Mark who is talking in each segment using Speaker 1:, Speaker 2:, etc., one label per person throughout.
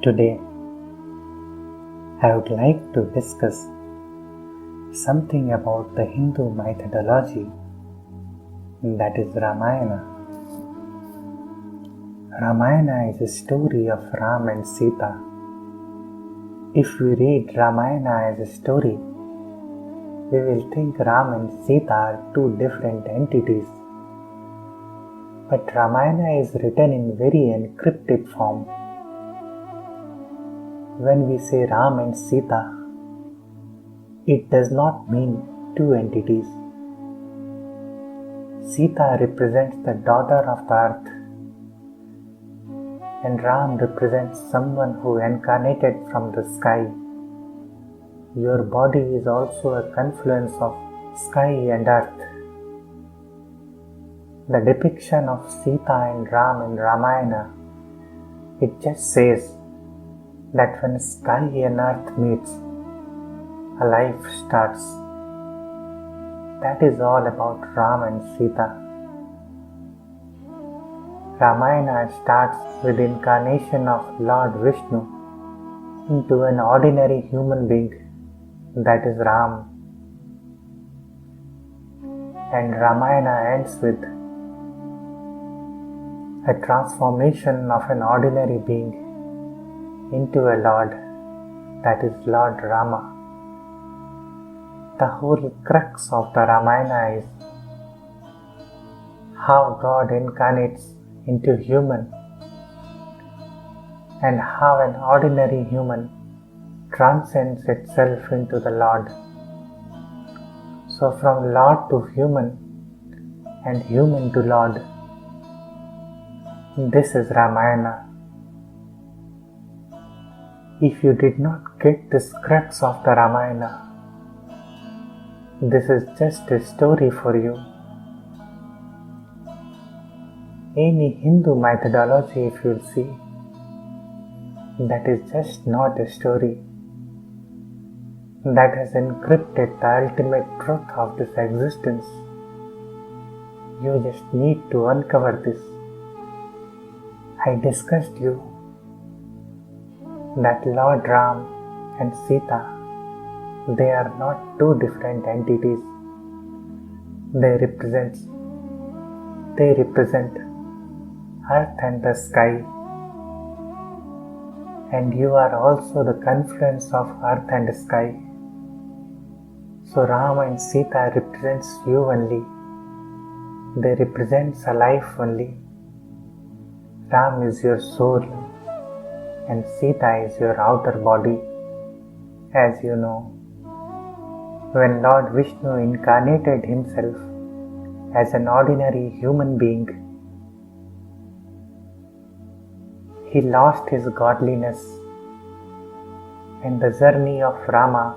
Speaker 1: Today, I would like to discuss something about the Hindu methodology, that is Ramayana. Ramayana is a story of Ram and Sita. If we read Ramayana as a story, we will think Ram and Sita are two different entities. But Ramayana is written in very encrypted form. When we say Ram and Sita, it does not mean two entities. Sita represents the daughter of the earth, and Ram represents someone who incarnated from the sky. Your body is also a confluence of sky and earth. The depiction of Sita and Ram in Ramayana, it just says that when sky and earth meets, a life starts. That is all about Ram and Sita. Ramayana starts with the incarnation of Lord Vishnu into an ordinary human being, that is Ram. And Ramayana ends with a transformation of an ordinary being into a Lord, that is Lord Rama. The whole crux of the Ramayana is how God incarnates into human and how an ordinary human transcends itself into the Lord. So from Lord to human and human to Lord, this is Ramayana. If you did not get this crux of the Ramayana, this is just a story for you. Any Hindu methodology, if you'll see, that is just not a story. That has encrypted the ultimate truth of this existence. You just need to uncover this. I discussed you that Lord Ram and Sita, they are not two different entities. They represent earth and the sky, and you are also the confluence of earth and sky. So Ram and Sita represents you only. They represent a life only. Ram is your soul and Sita is your outer body. As you know, when Lord Vishnu incarnated himself as an ordinary human being, he lost his godliness, and the journey of Rama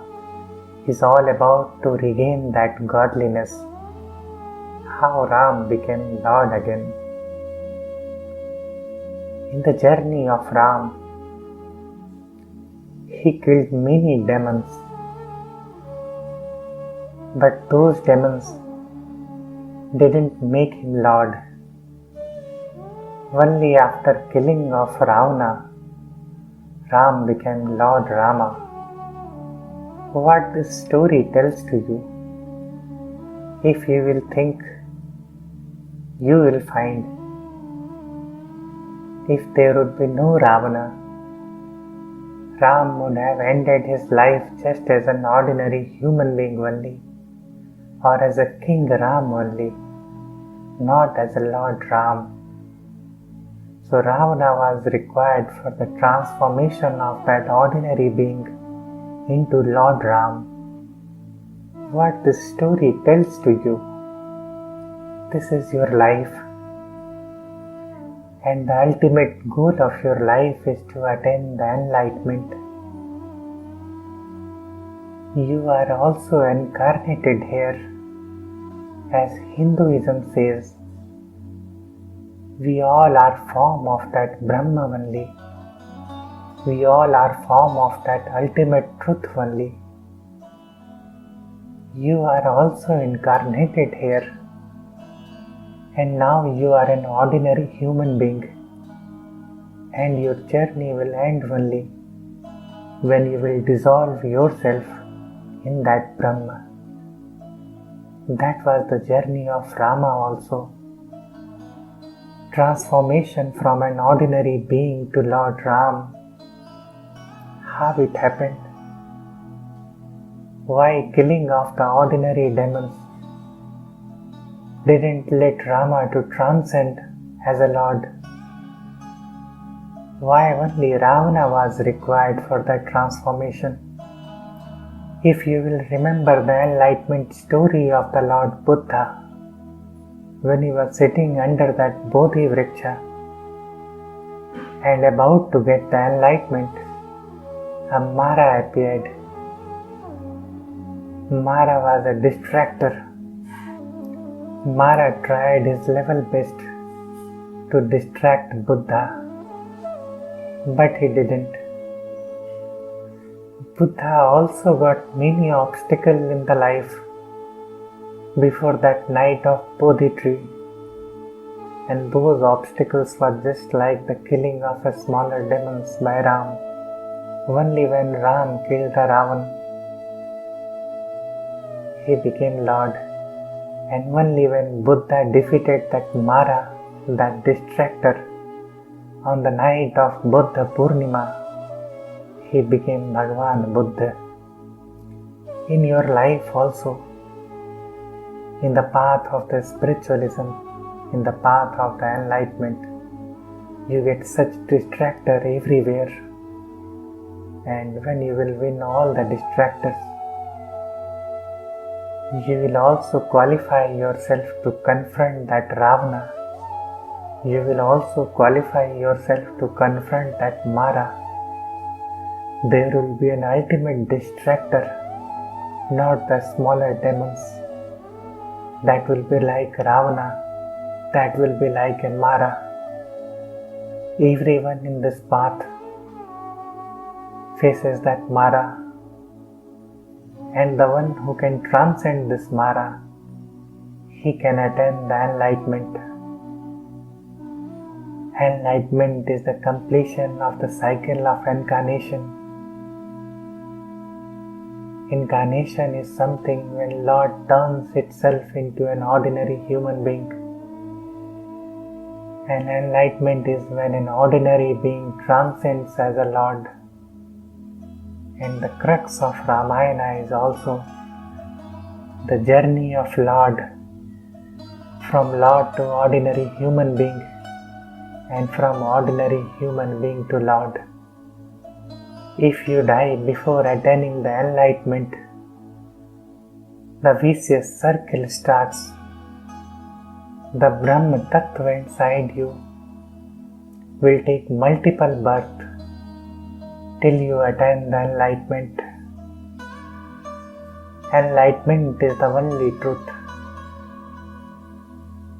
Speaker 1: is all about to regain that godliness. How Ram became Lord again. In the journey of Ram, he killed many demons, but those demons didn't make him Lord. Only after killing of Ravana, Ram became Lord Rama. What this story tells to you, if you will think, you will find. If there would be no Ravana, Ram would have ended his life just as an ordinary human being only, or as a King Ram only, not as a Lord Ram. So Ravana was required for the transformation of that ordinary being into Lord Ram. what this story tells to you. This is your life, and the ultimate goal of your life is to attain the enlightenment. You are also incarnated here. As Hinduism says, we all are form of that Brahma only. We all are form of that ultimate truth only. You are also incarnated here, and now you are an ordinary human being, and your journey will end only when you will dissolve yourself in that Brahma. That was the journey of Rama also. Transformation from an ordinary being to Lord Ram. How it happened? Why killing of the ordinary demons didn't let Rama to transcend as a Lord? Why only Ravana was required for that transformation? If you will remember the enlightenment story of the Lord Buddha, when he was sitting under that Bodhi Vriksha and about to get the enlightenment, a Mara appeared. Mara was a distractor. Mara tried his level best to distract Buddha, but he didn't. Buddha also got many obstacles in the life before that night of Bodhi tree, and those obstacles were just like the killing of a smaller demons by Ram. Only when Ram killed the Ravan, he became Lord, and only when Buddha defeated that Mara, that distractor, on the night of Buddha Purnima, he became Bhagavan Buddha. In your life also, in the path of the spiritualism, in the path of the enlightenment, you get such distractor everywhere, and when you will win all the distractors, you will also qualify yourself to confront that Ravana. You will also qualify yourself to confront that Mara. There will be an ultimate distractor, not the smaller demons. That will be like Ravana, that will be like a Mara. Everyone in this path faces that Mara, and the one who can transcend this Mara, he can attain the enlightenment. Enlightenment is the completion of the cycle of incarnation. Incarnation is something when Lord turns itself into an ordinary human being. And enlightenment is when an ordinary being transcends as a Lord. And the crux of Ramayana is also the journey of Lord, from Lord to ordinary human being, and from ordinary human being to Lord. If you die before attaining the enlightenment, the vicious circle starts. The Brahma Tattva inside you will take multiple births till you attain the enlightenment. Enlightenment is the only truth.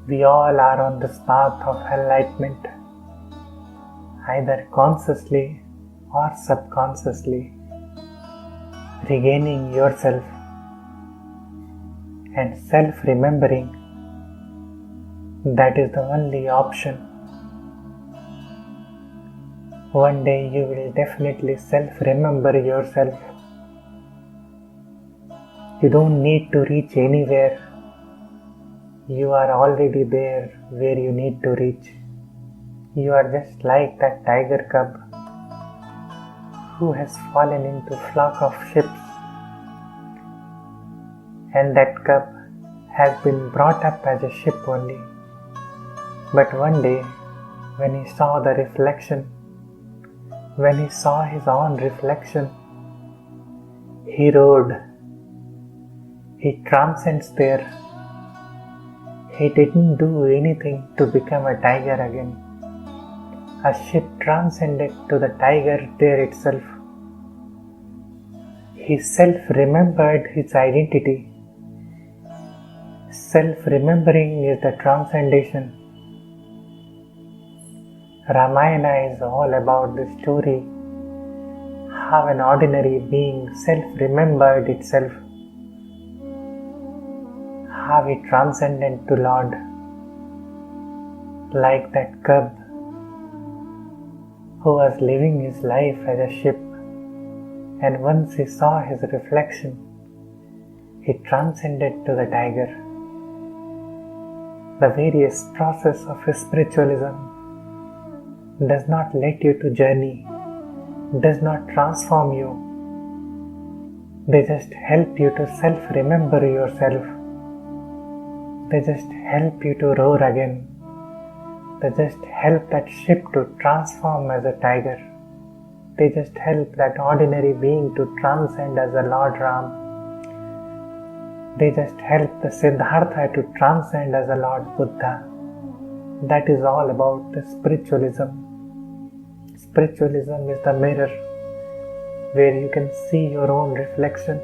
Speaker 1: We all are on this path of enlightenment, either consciously or subconsciously, regaining yourself and self-remembering. That is the only option. One day you will definitely self-remember yourself. You don't need to reach anywhere. You are already there where you need to reach. You are just like that tiger cub who has fallen into a flock of ships, and that cub has been brought up as a ship only. But one day, when he saw the reflection, when he saw his own reflection, he roared. He transcends there. He didn't do anything to become a tiger again. A ship transcended to the tiger there itself. He self-remembered his identity. Self-remembering is the transcendation. Ramayana is all about the story how an ordinary being self-remembered itself, how he transcended to Lord, like that cub who was living his life as a ship, and once he saw his reflection, he transcended to the tiger. The various process of spiritualism does not let you to journey, does not transform you. They just help you to self-remember yourself. They just help you to roar again. They just help that ship to transform as a tiger. They just help that ordinary being to transcend as a Lord Ram. They just help the Siddhartha to transcend as a Lord Buddha. That is all about the spiritualism. Spiritualism is the mirror where you can see your own reflection.